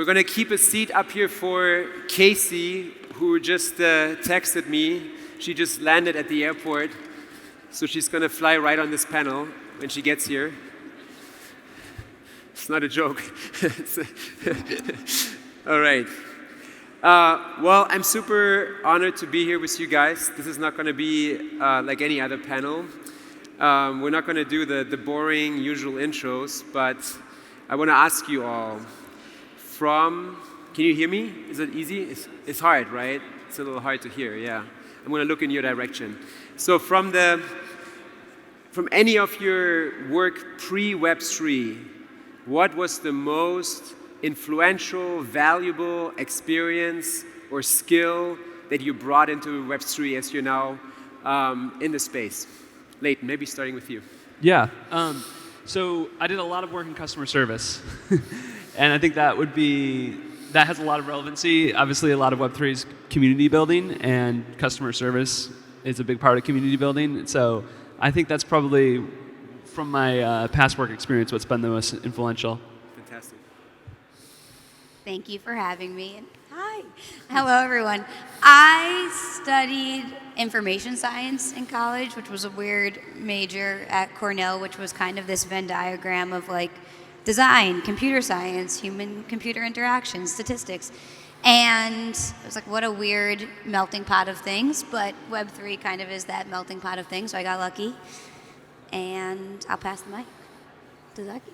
We're going to keep a seat up here for Casey, who just texted me. She just landed at the airport, so she's going to fly right on this panel when she gets here. It's not a joke. All right. Well, I'm super honored to be here with you guys. This is not going to be like any other panel. We're not going to do the boring, usual intros, but I want to ask you all, can you hear me? Is it easy? It's hard, right? It's a little hard to hear, yeah. I'm going to look in your direction. So from any of your work pre-Web3, what was the most influential, valuable experience or skill that you brought into Web3 as you're now in the space? Leighton, maybe starting with you. Yeah. So I did a lot of work in customer service. And I think that has a lot of relevancy. Obviously, a lot of Web3 is community building, and customer service is a big part of community building. So I think that's probably, from my past work experience, what's been the most influential. Fantastic. Thank you for having me. And hi. Hello, everyone. I studied information science in college, which was a weird major at Cornell, which was kind of this Venn diagram of like design, computer science, human-computer interaction, statistics. And it was like, what a weird melting pot of things, but Web3 kind of is that melting pot of things, so I got lucky. And I'll pass the mic to Zaki.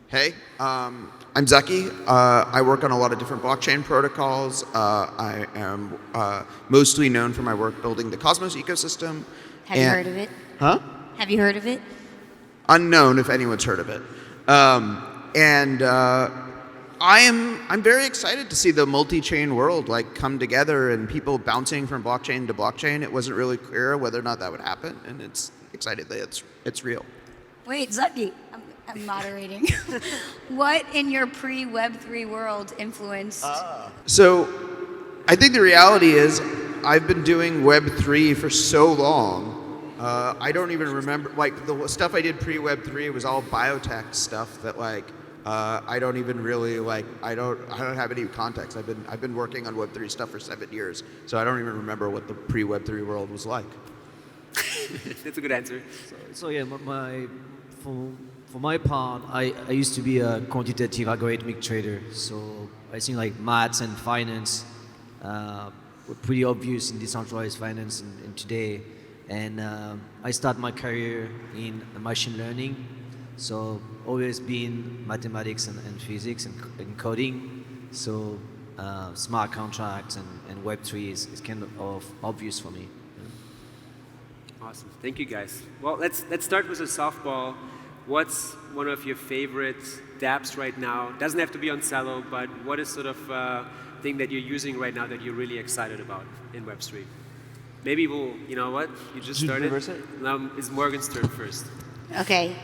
Hey, I'm Zaki. I work on a lot of different blockchain protocols. I am mostly known for my work building the Cosmos ecosystem. Have you heard of it? Huh? Have you heard of it? Unknown if anyone's heard of it. I'm very excited to see the multi-chain world like come together and people bouncing from blockchain to blockchain. It wasn't really clear whether or not that would happen, and it's excited that it's real. Wait, Zaki, I'm moderating. What in your pre-Web3 world influenced? So I think the reality is I've been doing Web3 for so long. I don't even remember, like the stuff I did pre-Web3 was all biotech stuff that like I don't even really like. I don't have any context. I've been working on Web3 stuff for 7 years, so I don't even remember what the pre-Web3 world was like. That's a good answer. So yeah, for my part, I used to be a quantitative algorithmic trader. So I think like maths and finance were pretty obvious in decentralized finance in today. And I started my career in machine learning. So always been mathematics and physics and coding. So smart contracts and Web3 is kind of obvious for me. Awesome. Thank you, guys. Well, let's start with a softball. What's one of your favorite dApps right now? Doesn't have to be on Cello, but what is sort of thing that you're using right now that you're really excited about in Web3? Maybe you know what? You just started. Now it's Morgan's turn first. Okay.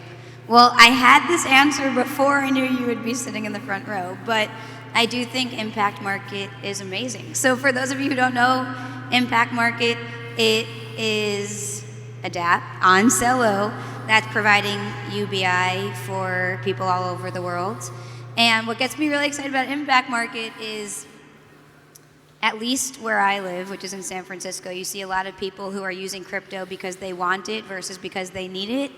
Well, I had this answer before I knew you would be sitting in the front row, but I do think Impact Market is amazing. So for those of you who don't know, Impact Market, it is a dApp on Cello that's providing UBI for people all over the world. And what gets me really excited about Impact Market is, at least where I live, which is in San Francisco, you see a lot of people who are using crypto because they want it versus because they need it.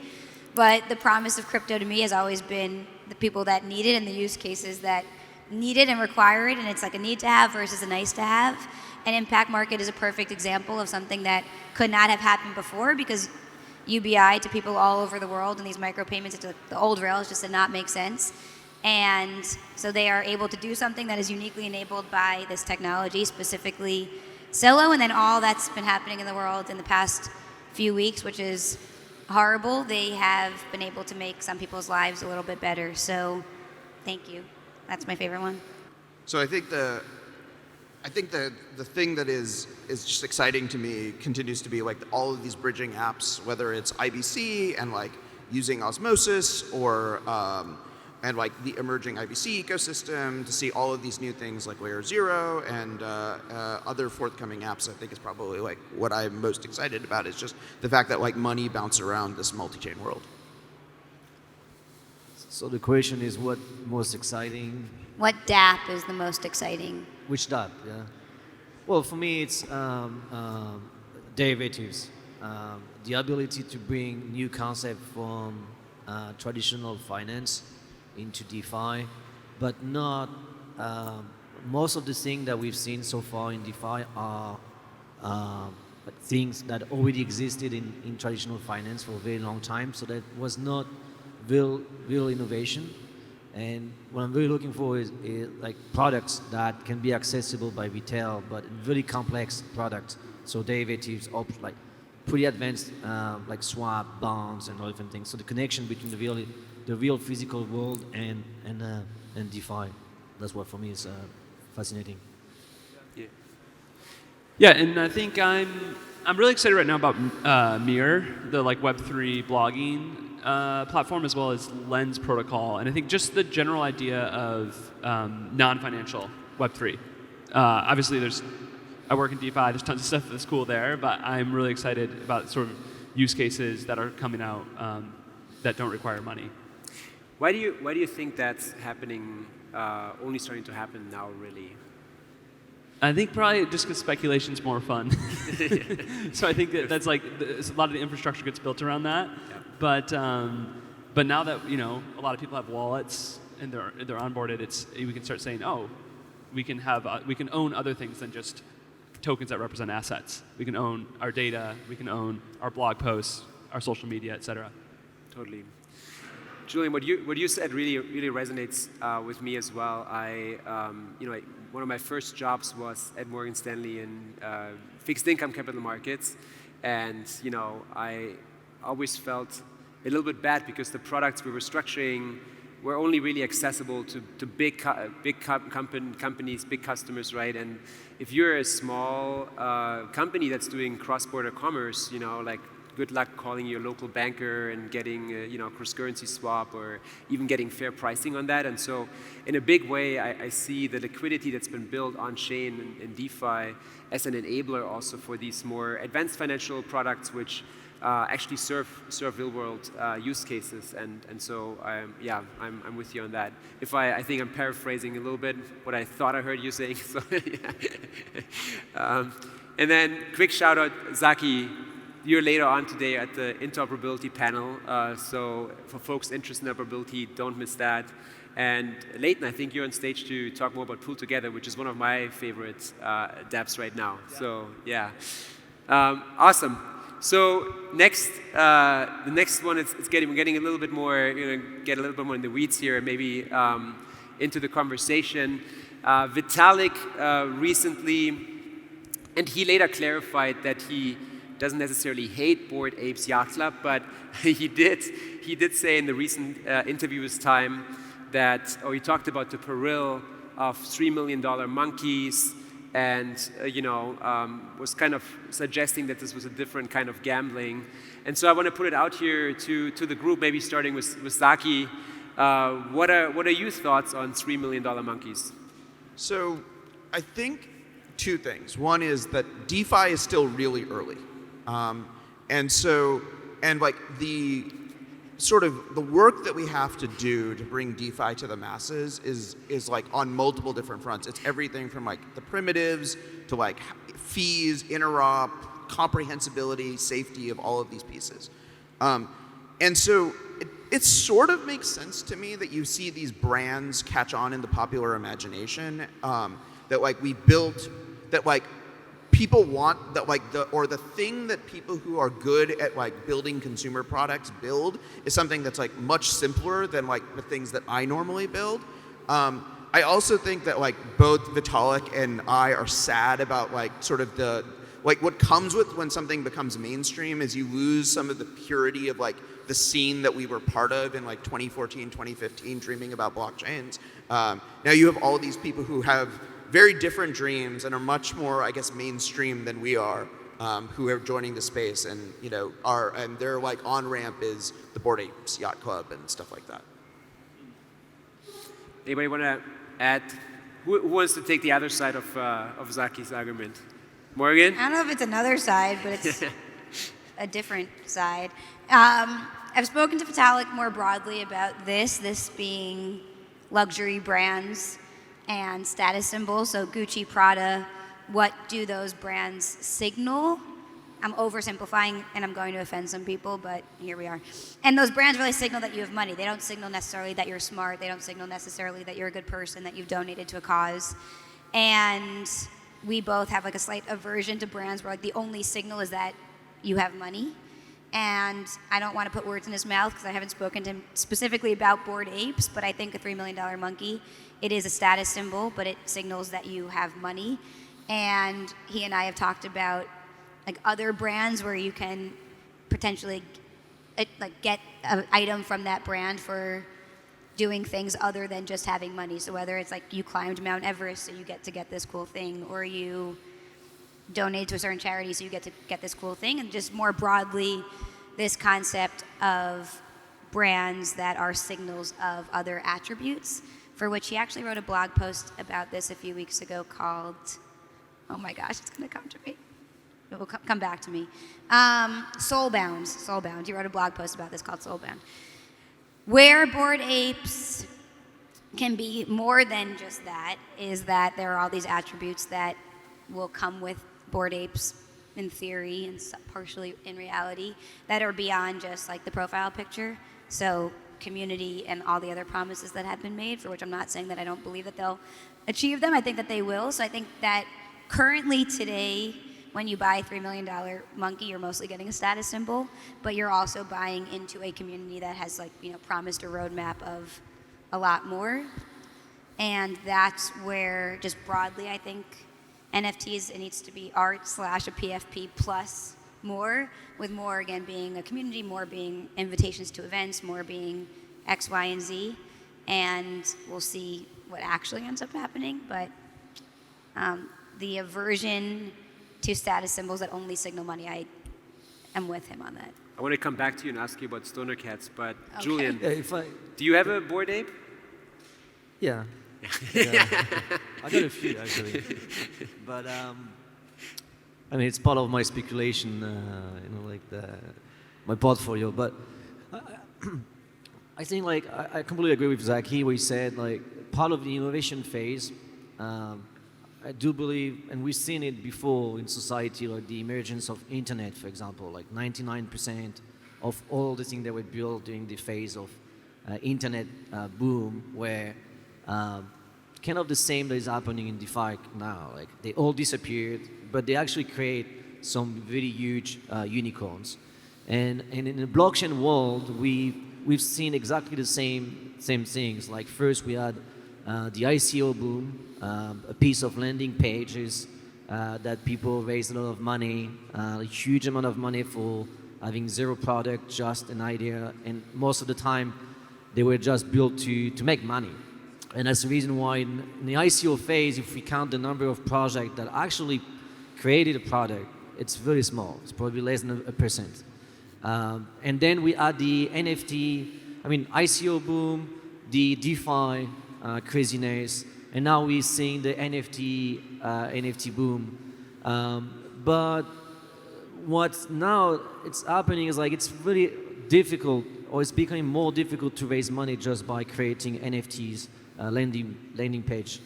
But the promise of crypto to me has always been the people that need it and the use cases that need it and require it, and it's like a need to have versus a nice to have. And Impact Market is a perfect example of something that could not have happened before, because UBI to people all over the world and these micropayments to the old rails just did not make sense. And so they are able to do something that is uniquely enabled by this technology, specifically Cello, and then all that's been happening in the world in the past few weeks, which is horrible. They have been able to make some people's lives a little bit better. So thank you. That's my favorite one. So I think the thing that is just exciting to me continues to be like all of these bridging apps, whether it's IBC and like using Osmosis or and like the emerging IBC ecosystem, to see all of these new things like Layer 0 and other forthcoming apps. I think is probably like what I'm most excited about, is just the fact that like money bounces around this multi-chain world. So the question is, what most exciting? What DApp is the most exciting? Which dot? Yeah. Well, for me, it's derivatives. The ability to bring new concept from traditional finance into DeFi, but not most of the things that we've seen so far in DeFi are things that already existed in traditional finance for a very long time. So that was not real innovation. And what I'm really looking for is like products that can be accessible by retail, but really complex products. So derivatives, like pretty advanced, like swap, bonds, and all different things. So the connection between the real physical world and DeFi, that's what for me is fascinating. Yeah. Yeah, and I think I'm really excited right now about Mirror, the like Web3 blogging platform, as well as Lens protocol, and I think just the general idea of non-financial Web3. Obviously, I work in DeFi. There's tons of stuff that's cool there, but I'm really excited about sort of use cases that are coming out that don't require money. Why do you think that's happening? Only starting to happen now, really? I think probably just because speculation's more fun. So I think that's like a lot of the infrastructure gets built around that. Yeah. But now that a lot of people have wallets and they're onboarded, we can start saying, oh, we can own other things than just tokens that represent assets. We can own our data. We can own our blog posts, our social media, et cetera. Totally. Julian, what you said really resonates with me as well. One of my first jobs was at Morgan Stanley in fixed income capital markets, and I always felt a little bit bad because the products we were structuring were only really accessible to big companies, big customers, right? And if you're a small company that's doing cross-border commerce, like good luck calling your local banker and getting a cross-currency swap or even getting fair pricing on that. And so in a big way, I see the liquidity that's been built on chain in DeFi as an enabler also for these more advanced financial products, which actually serve real-world use cases, and so I'm with you on that. I think I'm paraphrasing a little bit what I thought I heard you saying. So, and then quick shout out, Zaki. You're later on today at the interoperability panel, so for folks interested in interoperability, don't miss that. And Leighton, I think you're on stage to talk more about Pool Together, which is one of my favorite dApps right now. Yeah. So yeah, awesome. So next, the next one is we're getting a little bit more, get a little bit more in the weeds here, maybe into the conversation. Vitalik recently, and he later clarified that he doesn't necessarily hate Bored Apes Yacht Club, but he did say in the recent interview with Time that, he talked about the peril of $3 million monkeys, and was kind of suggesting that this was a different kind of gambling. And so I want to put it out here to the group, maybe starting with Zaki. What are your thoughts on $3 million monkeys? So I think two things. One is that DeFi is still really early. And like the sort of the work that we have to do to bring DeFi to the masses is like on multiple different fronts. It's everything from like the primitives to like fees, interop, comprehensibility, safety of all of these pieces. And so it sort of makes sense to me that you see these brands catch on in the popular imagination, that like we built, that like people want, that like the thing that people who are good at like building consumer products build is something that's like much simpler than like the things that I normally build. I also think that like both Vitalik and I are sad about like sort of the, like what comes with when something becomes mainstream is you lose some of the purity of like the scene that we were part of in like 2014, 2015, dreaming about blockchains. Now you have all these people who have very different dreams and are much more, I guess, mainstream than we are, who are joining the space, and and their like on ramp is the Bored Apes Yacht Club and stuff like that. Anybody want to add? Who wants to take the other side of Zaki's argument? Morgan? I don't know if it's another side, but it's a different side. I've spoken to Vitalik more broadly about this being luxury brands and status symbols. So Gucci, Prada, what do those brands signal? I'm oversimplifying and I'm going to offend some people, but here we are. And those brands really signal that you have money. They don't signal necessarily that you're smart. They don't signal necessarily that you're a good person, that you've donated to a cause. And we both have like a slight aversion to brands where like the only signal is that you have money. And I don't want to put words in his mouth because I haven't spoken to him specifically about Bored Apes, but I think a $3 million monkey, it is a status symbol, but it signals that you have money. And he and I have talked about like other brands where you can potentially like get an item from that brand for doing things other than just having money. So whether it's like you climbed Mount Everest, so you get to get this cool thing, or you donate to a certain charity, so you get to get this cool thing, and just more broadly, this concept of brands that are signals of other attributes, for which he actually wrote a blog post about this a few weeks ago called, oh my gosh, it's gonna come to me. It will come back to me. Soulbound. Soulbound. He wrote a blog post about this called Soulbound. Where Bored Apes can be more than just that is that there are all these attributes that will come with Bored Apes in theory and partially in reality that are beyond just like the profile picture. So community and all the other promises that have been made, for which I'm not saying that I don't believe that they'll achieve them. I think that they will. So I think that currently today, when you buy a $3 million monkey, you're mostly getting a status symbol, but you're also buying into a community that has like, you know, promised a roadmap of a lot more. And that's where, just broadly, I think NFTs, it needs to be art / a PFP plus more, with more again being a community, more being invitations to events, more being X, Y, and Z. And we'll see what actually ends up happening, but the aversion to status symbols that only signal money, I am with him on that. I want to come back to you and ask you about stoner cats, but Okay. Julian, Yeah, do you have a Bored Ape? yeah. Yeah. I got a few actually, but I mean it's part of my speculation, like my portfolio. But I think like I completely agree with Zaki where he said like part of the innovation phase. I do believe, and we've seen it before in society, like the emergence of internet, for example, like 99% of all the things that were built during the phase of internet boom, where kind of the same that is happening in DeFi now. Like they all disappeared, but they actually create some very huge unicorns. And in the blockchain world, we've seen exactly the same things. Like first we had the ICO boom, a piece of landing pages that people raised a lot of money, a huge amount of money for having zero product, just an idea, and most of the time they were just built to make money. And that's the reason why in the ICO phase, if we count the number of projects that actually created a product, it's very small. It's probably less than 1%. And then we add the NFT, ICO boom, the DeFi craziness, and now we're seeing the NFT boom. But what's now it's happening is like it's really difficult, or it's becoming more difficult to raise money just by creating NFTs, landing page.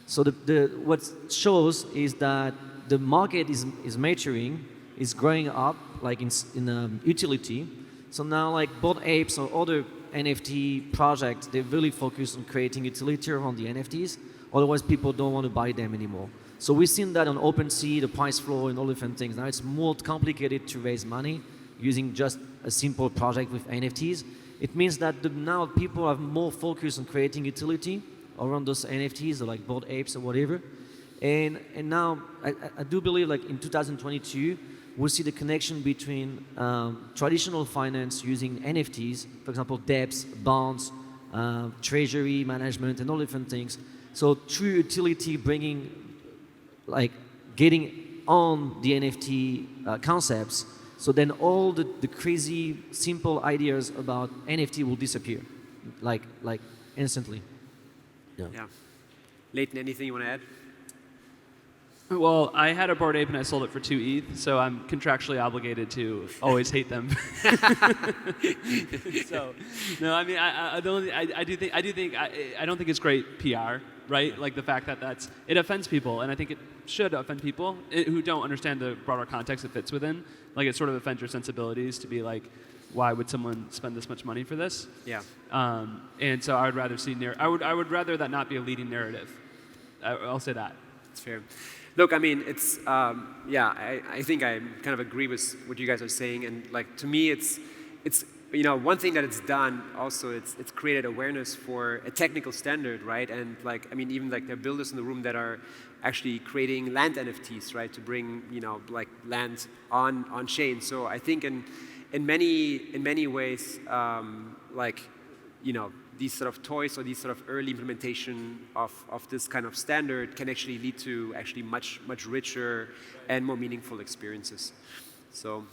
So what shows is that the market is maturing, is growing up like in utility. So now like Bored Apes or other NFT projects, they really focus on creating utility around the NFTs. Otherwise, people don't want to buy them anymore. So we've seen that on OpenSea, the price floor, and all different things. Now it's more complicated to raise money using just a simple project with NFTs. It means that now people are more focused on creating utility around those NFTs, or like Bored Apes or whatever. And now I do believe like in 2022, we'll see the connection between traditional finance using NFTs, for example, debts, bonds, treasury management, and all different things. So true utility bringing, like getting on the NFT concepts, so then all the crazy, simple ideas about NFT will disappear, like instantly. Yeah. Leighton, anything you want to add? Well, I had a Bored Ape and I sold it for 2 ETH, so I'm contractually obligated to always hate them. So, no, I mean, I don't think it's great PR, right? Like the fact that it offends people, and I think it should offend people who don't understand the broader context it fits within. Like it sort of offends your sensibilities to be like, why would someone spend this much money for this? Yeah. And so I would rather see I would rather that not be a leading narrative. I'll say that. That's fair. Look, I mean, it's, I think I kind of agree with what you guys are saying. And like, to me, it's one thing that it's done also, it's created awareness for a technical standard, right? And like, I mean, even like there are builders in the room that are actually creating land NFTs, right? To bring, like land on chain. So I think in many ways, these sort of toys or these sort of early implementation of this kind of standard can actually lead to actually much richer and more meaningful experiences. So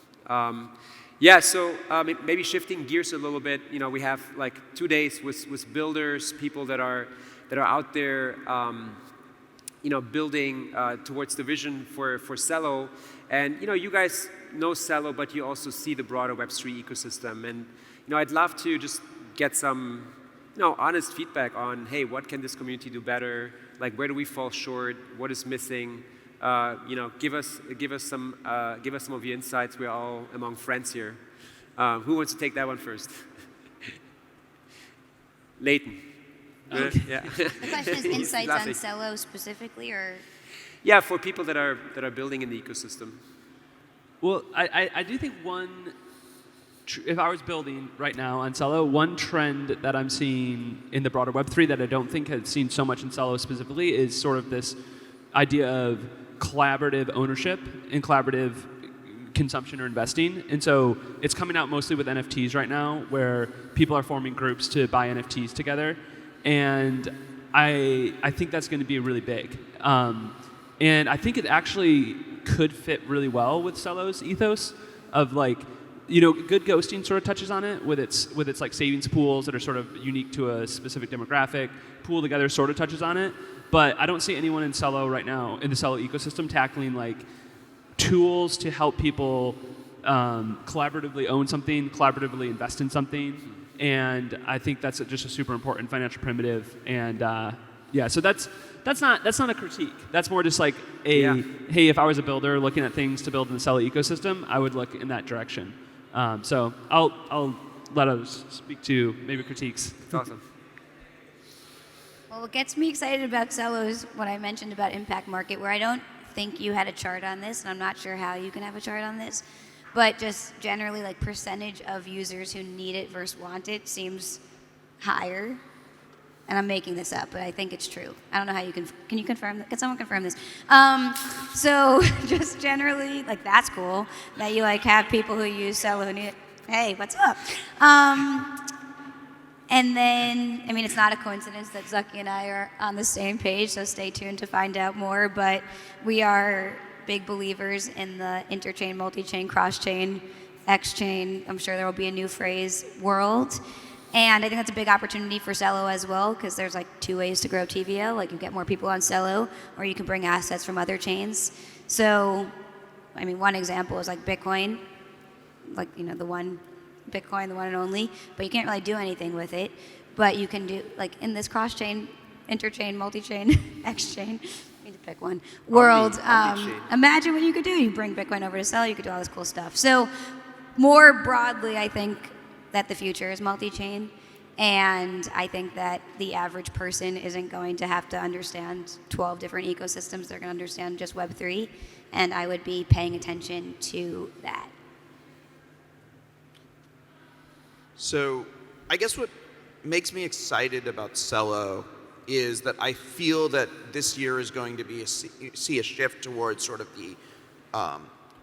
maybe shifting gears a little bit. We have like 2 days with builders, people that are out there, building towards the vision for Cello. And you guys know Cello, but you also see the broader Web3 ecosystem. And I'd love to just get some honest feedback on, hey, what can this community do better? Like, where do we fall short? What is missing? Give us some of your insights. We're all among friends here. Who wants to take that one first? Leighton. Yeah. The question is insights on Cello specifically, or? Yeah, for people that are building in the ecosystem. Well, I do think if I was building right now on Cello, one trend that I'm seeing in the broader Web3 that I don't think has seen so much in Cello specifically is sort of this idea of collaborative ownership and collaborative consumption or investing. And so it's coming out mostly with NFTs right now, where people are forming groups to buy NFTs together. And I think that's going to be really big. And I think it actually could fit really well with Cello's ethos of like, good ghosting sort of touches on it with its like savings pools that are sort of unique to a specific demographic. Pool Together sort of touches on it, but I don't see anyone in Cello right now, in the Cello ecosystem, tackling like tools to help people collaboratively own something, collaboratively invest in something, and I think that's just a super important financial primitive. And so that's not a critique. That's more just like hey, if I was a builder looking at things to build in the Cello ecosystem, I would look in that direction. So I'll let others speak to maybe critiques. That's awesome. Well, what gets me excited about Cello is what I mentioned about impact market, where I don't think you had a chart on this, and I'm not sure how you can have a chart on this, but just generally like percentage of users who need it versus want it seems higher. And I'm making this up, but I think it's true. I don't know how you can you confirm that? Can someone confirm this? So just generally, like that's cool that you like have people who use Cello who need it. Hey, what's up? And then, I mean, it's not a coincidence that Zucky and I are on the same page, so stay tuned to find out more. But we are big believers in the interchain, multi-chain, cross-chain, X-chain, I'm sure there will be a new phrase, world. And I think that's a big opportunity for Cello as well, because there's like 2 ways to grow TVO. Like you get more people on Cello, or you can bring assets from other chains. So, I mean, one example is like Bitcoin, like, the one Bitcoin, the one and only, but you can't really do anything with it. But you can do, like in this cross-chain, interchain, multi-chain, X-chain, I need to pick one, world, imagine what you could do. You bring Bitcoin over to Cello, you could do all this cool stuff. So more broadly, I think that the future is multi-chain, and I think that the average person isn't going to have to understand 12 different ecosystems. They're going to understand just Web3, and I would be paying attention to that. So I guess what makes me excited about Cello is that I feel that this year is going to be see a shift towards sort of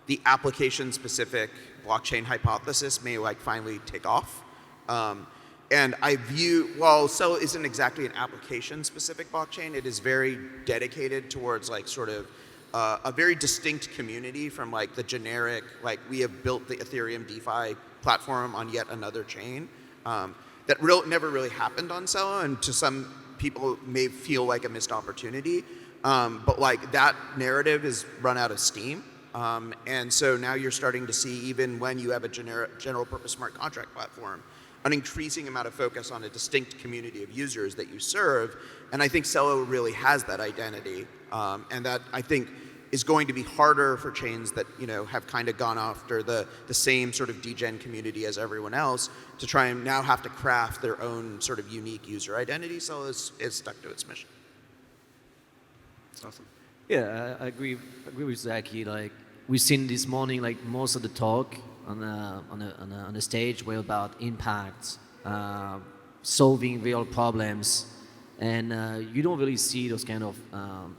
the application-specific blockchain hypothesis may like finally take off. And I view, while Cello isn't exactly an application-specific blockchain, it is very dedicated towards like sort of a very distinct community from like the generic, like we have built the Ethereum DeFi platform on yet another chain. That never really happened on Cello, and to some people may feel like a missed opportunity. But like that narrative is run out of steam. And so now you're starting to see, even when you have a general purpose smart contract platform, an increasing amount of focus on a distinct community of users that you serve. And I think Celo really has that identity. And that, I think, is going to be harder for chains that have kind of gone after the same sort of degen community as everyone else to try and now have to craft their own sort of unique user identity. Celo is stuck to its mission. That's awesome. Yeah, I agree with Zaki. Like we've seen this morning, like most of the talk on the stage were about impact, solving real problems, and you don't really see those kind of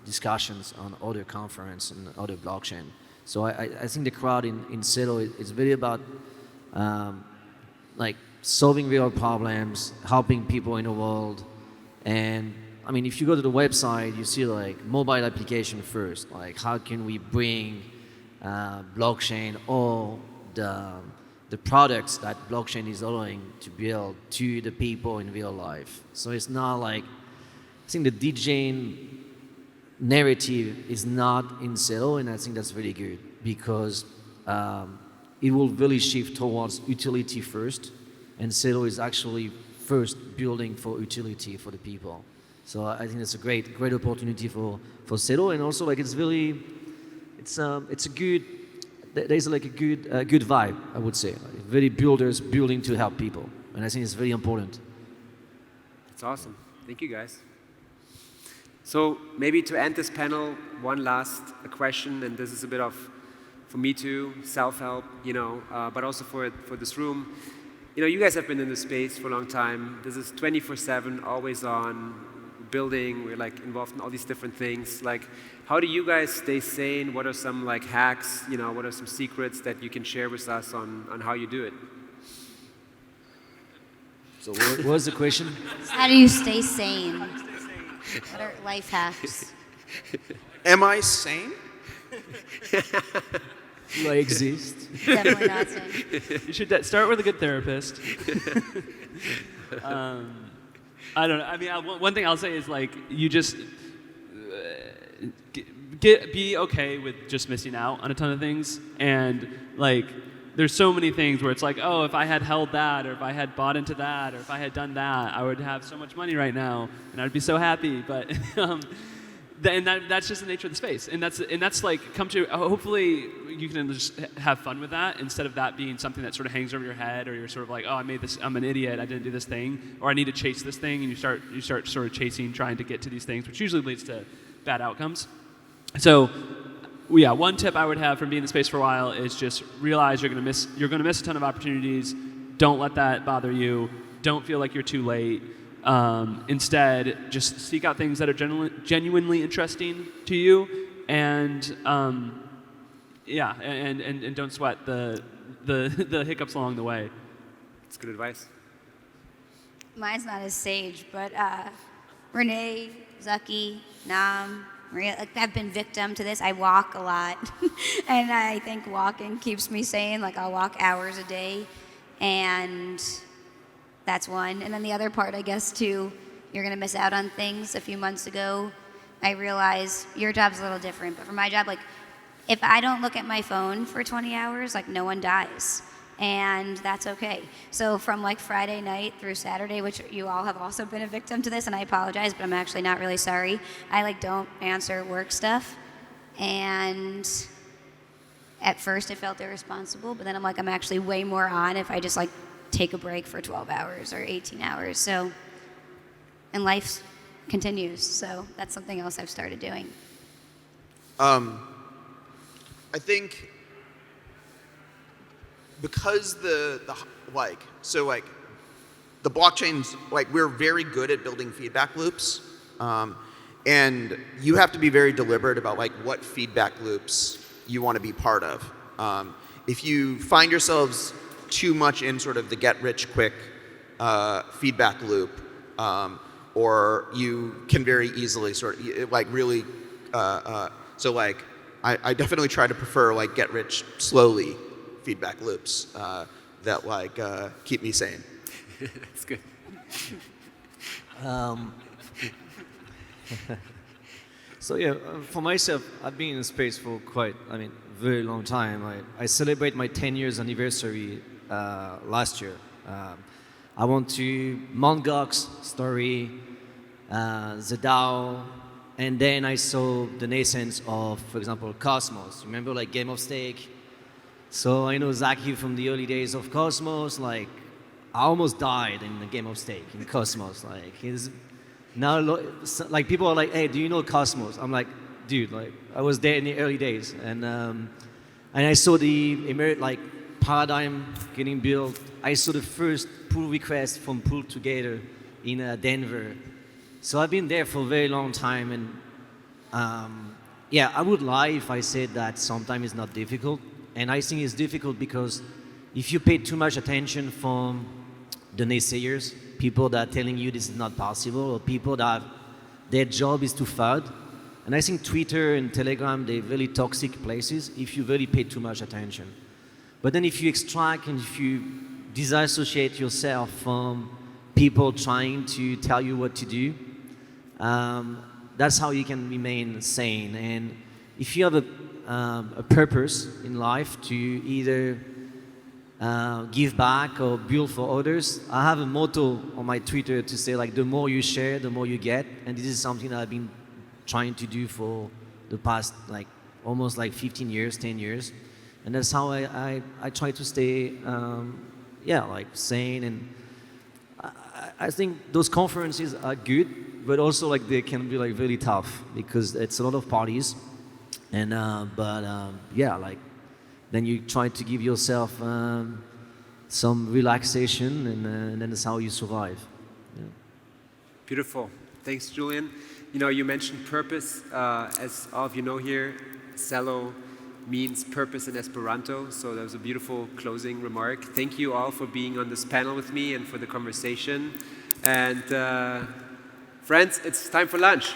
discussions on other conference and other blockchain. So I think the crowd in Celo is really about like solving real problems, helping people in the world, and I mean, if you go to the website, you see like mobile application first. Like, how can we bring blockchain or the products that blockchain is allowing to build to the people in real life? So it's not like, I think the DJing narrative is not in Celo, and I think that's really good because it will really shift towards utility first, and Celo is actually first building for utility for the people. So I think that's a great opportunity for Celo, and also like it's a good, there's like a good vibe, I would say. Like very builders building to help people, and I think it's very important. That's awesome. Thank you, guys. So maybe to end this panel, one last question, and this is a bit of, for me too, self-help, but also for this room. You guys have been in this space for a long time. This is 24/7, always on. Building, we're like involved in all these different things. Like, how do you guys stay sane? What are some like hacks? What are some secrets that you can share with us on how you do it? So what was the question? How do you stay sane? What are life hacks? Am I sane? Do I exist? Definitely not sane. You should start with a good therapist. I don't know. I mean, one thing I'll say is like you just be okay with just missing out on a ton of things, and like there's so many things where it's like, oh, if I had held that, or if I had bought into that, or if I had done that, I would have so much money right now, and I'd be so happy. But that's just the nature of the space, and that's like come to. Hopefully, you can just have fun with that instead of that being something that sort of hangs over your head, or you're sort of like, oh, I'm an idiot, I didn't do this thing, or I need to chase this thing, and you start sort of chasing, trying to get to these things, which usually leads to bad outcomes. So, yeah, one tip I would have from being in the space for a while is just realize you're gonna miss a ton of opportunities. Don't let that bother you. Don't feel like you're too late. Instead, just seek out things that are genuinely interesting to you, and and don't sweat the hiccups along the way. That's good advice. Mine's not as sage, but Renee, Zucky, Nam, Maria, like, I've been victim to this. I walk a lot, and I think walking keeps me sane. Like I'll walk hours a day, and that's one. And then the other part, I guess, too, you're going to miss out on things. A few months ago, I realized your job's a little different, but for my job, like, if I don't look at my phone for 20 hours, like, no one dies. And that's okay. So from, like, Friday night through Saturday, which you all have also been a victim to this, and I apologize, but I'm actually not really sorry. I, like, don't answer work stuff. And at first, it felt irresponsible, but then I'm like, I'm actually way more on if I just, like, take a break for 12 hours or 18 hours. So, and life continues. So that's something else I've started doing. I think because the blockchains, like, we're very good at building feedback loops, and you have to be very deliberate about like what feedback loops you want to be part of. If you find yourselves too much in sort of the get-rich-quick feedback loop, or you can very easily sort of like really. So like, I definitely try to prefer like get-rich-slowly feedback loops that like keep me sane. That's good. So yeah, for myself, I've been in the space for very long time. I celebrate my 10 years anniversary last year. I went to Mt. Gox story, the DAO, and then I saw the nascence of, for example, Cosmos. Remember like Game of Stake? So I know Zaki from the early days of Cosmos. Like, I almost died in the Game of Stake in Cosmos. Like, he's now like people are like, "Hey, do you know Cosmos?" I'm like, "Dude, like I was there in the early days," and I saw the like paradigm getting built. I saw the first pull request from Pull Together in Denver. So I've been there for a very long time, and yeah, I would lie if I said that sometimes it's not difficult. And I think it's difficult because if you pay too much attention from the naysayers, people that are telling you this is not possible, or people that their job is to FUD. And I think Twitter and Telegram, they're really toxic places if you really pay too much attention. But then if you extract and if you disassociate yourself from people trying to tell you what to do, that's how you can remain sane. And if you have a purpose in life to either give back or build for others. I have a motto on my Twitter to say like the more you share, the more you get, and this is something that I've been trying to do for the past like almost like 15 years, 10 years, and that's how I try to stay like sane. And I think those conferences are good, but also like they can be like really tough because it's a lot of parties, and like. Then you try to give yourself some relaxation, and then that's how you survive. Yeah. Beautiful. Thanks, Julian. You know, you mentioned purpose. As all of you know here, Celo means purpose in Esperanto, so that was a beautiful closing remark. Thank you all for being on this panel with me and for the conversation. And friends, it's time for lunch.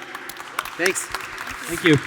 Thanks. Thank you.